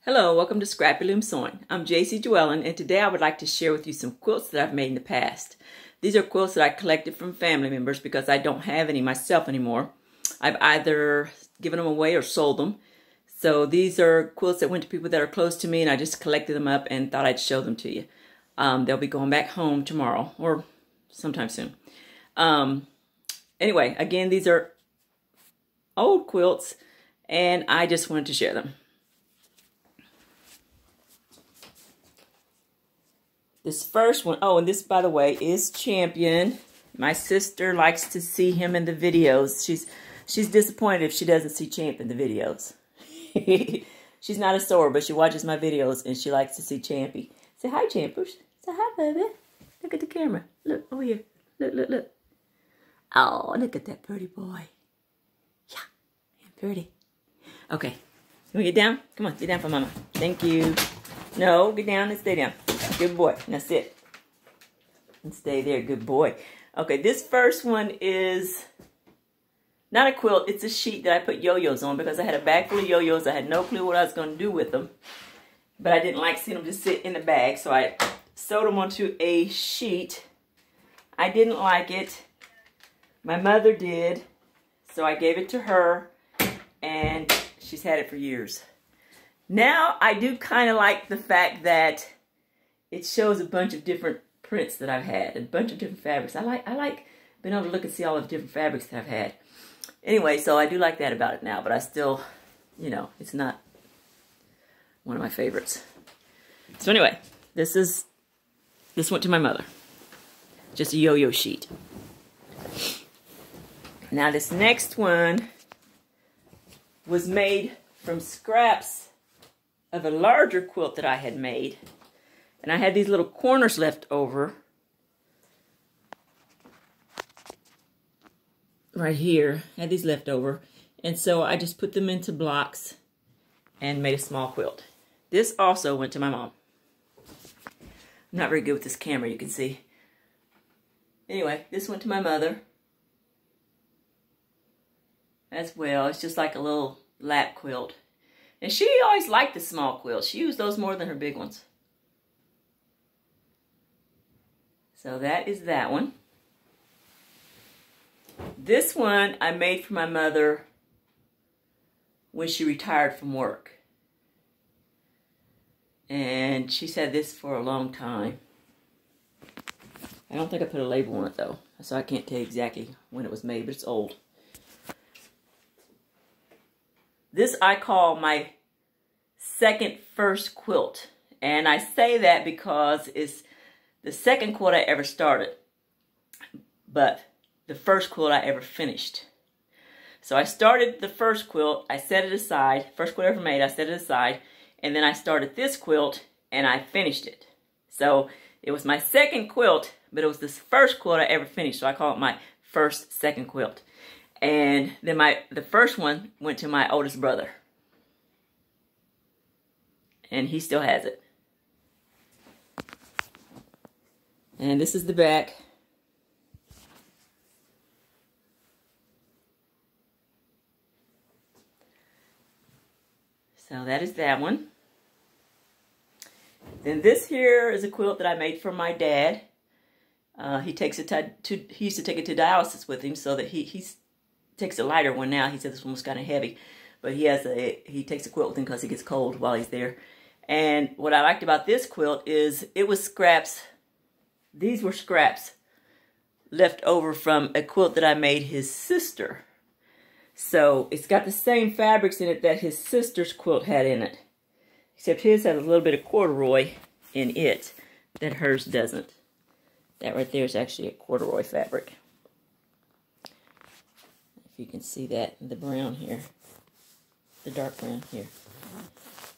Hello, welcome to Scrappyloom Sewing. I'm JC Joellen, and today I would like to share with you some quilts that I've made in the past. These are quilts that I collected from family members because I don't have any myself anymore. I've either given them away or sold them. So these are quilts that went to people that are close to me, and I just collected them up and thought I'd show them to you. They'll be going back home tomorrow or sometime soon. Anyway, again, these are old quilts, and I just wanted to share them. This first one, oh, and this, by the way, is Champion. My sister likes to see him in the videos. She's disappointed if she doesn't see Champ in the videos. She's not a sewer, but she watches my videos, and she likes to see Champy. Say hi, Champers. Say hi, baby. Look at the camera. Look, over here. Look, look, look. Oh, look at that pretty boy. Yeah, pretty. Okay, you want to get down? Come on, get down for Mama. Thank you. No, get down and stay down. Good boy. Now sit. And stay there. Good boy. Okay, this first one is not a quilt. It's a sheet that I put yo-yos on because I had a bag full of yo-yos. I had no clue what I was going to do with them. But I didn't like seeing them just sit in the bag. So I sewed them onto a sheet. I didn't like it. My mother did. So I gave it to her. And she's had it for years. Now I do kind of like the fact that it shows a bunch of different prints that I've had, a bunch of different fabrics. I like being able to look and see all the different fabrics that I've had. Anyway, so I do like that about it now, but I still, you know, it's not one of my favorites. So anyway, this went to my mother. Just a yo-yo sheet. Now this next one was made from scraps of a larger quilt that I had made. And I had these little corners left over right here. I had these left over. And so I just put them into blocks and made a small quilt. This also went to my mom. I'm not very good with this camera, you can see. Anyway, this went to my mother as well. It's just like a little lap quilt. And she always liked the small quilts. She used those more than her big ones. So that is that one. This one I made for my mother when she retired from work. And she's had this for a long time. I don't think I put a label on it though, so I can't tell you exactly when it was made, but it's old. This I call my first quilt. And I say that because it's the second quilt I ever started, but the first quilt I ever finished. So I started the first quilt, I set it aside, first quilt I ever made, I set it aside, and then I started this quilt and I finished it. So it was my second quilt, but it was this first quilt I ever finished, so I call it my second quilt. And then the first one went to my oldest brother. And he still has it. And this is the back. So that is that one. Then this here is a quilt that I made for my dad. He used to take it to dialysis with him, so that he takes a lighter one now. He said this one was kind of heavy, but he takes a quilt with him because he gets cold while he's there. And what I liked about this quilt is it was scraps. These were scraps left over from a quilt that I made his sister. So it's got the same fabrics in it that his sister's quilt had in it. Except his has a little bit of corduroy in it that hers doesn't. That right there is actually a corduroy fabric. If you can see that, the brown here. The dark brown here.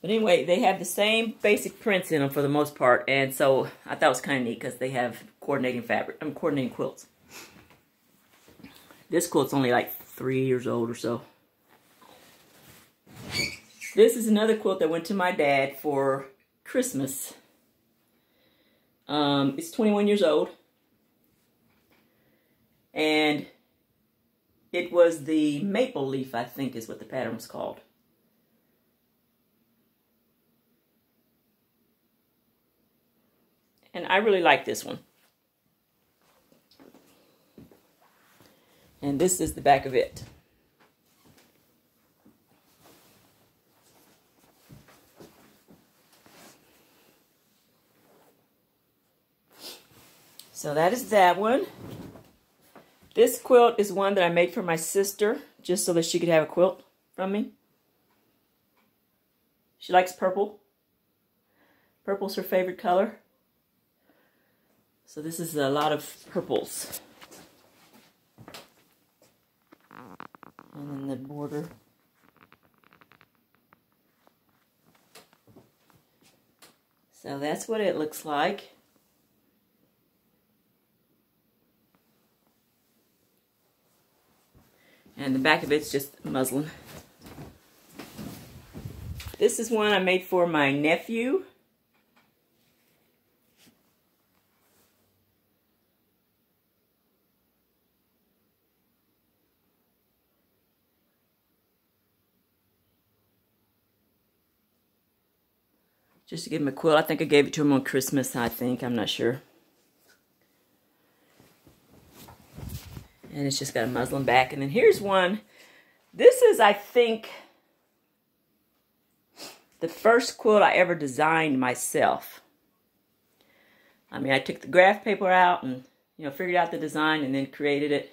But anyway, they have the same basic prints in them for the most part, and so I thought it was kind of neat because they have coordinating quilts. This quilt's only like 3 years old or so. This is another quilt that went to my dad for Christmas. It's 21 years old, and it was the maple leaf, I think is what the pattern was called. And I really like this one. And this is the back of it. So that is that one. This quilt is one that I made for my sister, just so that she could have a quilt from me. She likes purple. Purple's her favorite color. So this is a lot of purples. And then the border. So that's what it looks like. And the back of it's just muslin. This is one I made for my nephew. Just to give him a quilt. I think I gave it to him on Christmas, I'm not sure. And it's just got a muslin back. And then here's one. This is, I think, the first quilt I ever designed myself. I mean, I took the graph paper out and, figured out the design and then created it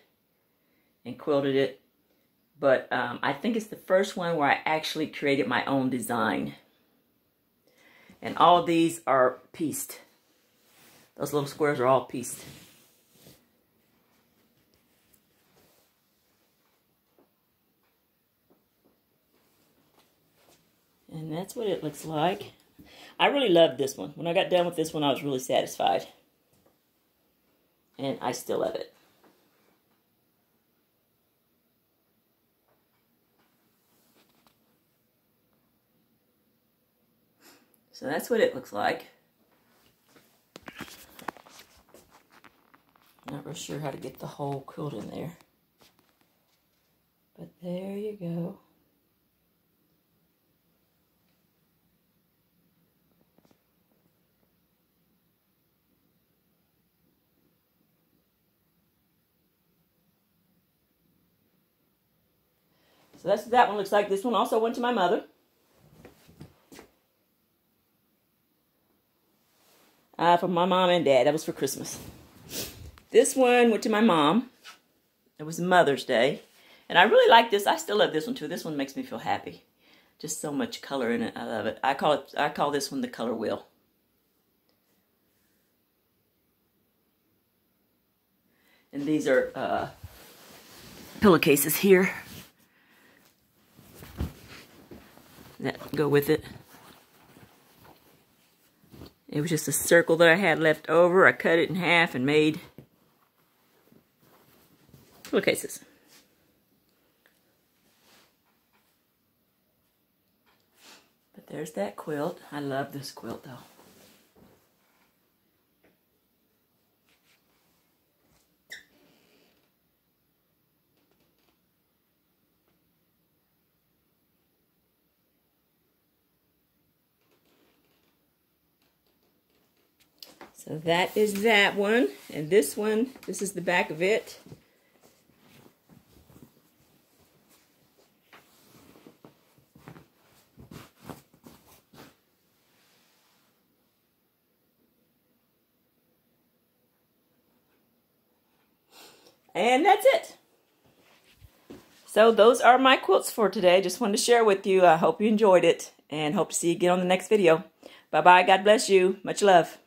and quilted it. But I think it's the first one where I actually created my own design. And all of these are pieced. Those little squares are all pieced. And that's what it looks like. I really loved this one. When I got done with this one, I was really satisfied. And I still love it. So that's what it looks like. Not real sure how to get the whole quilt in there. But there you go. So that's what that one looks like. This one also went to my mother. From my mom and dad. That was for Christmas. This one went to my mom. It was Mother's Day. And I really like this. I still love this one too. This one makes me feel happy. Just so much color in it. I love it. I call this one the color wheel. And these are pillowcases here that go with it. It was just a circle that I had left over. I cut it in half and made pillowcases. But there's that quilt. I love this quilt though. So that is that one. And this one, this is the back of it. And that's it. So those are my quilts for today. Just wanted to share with you. I hope you enjoyed it and hope to see you again on the next video. Bye-bye. God bless you. Much love.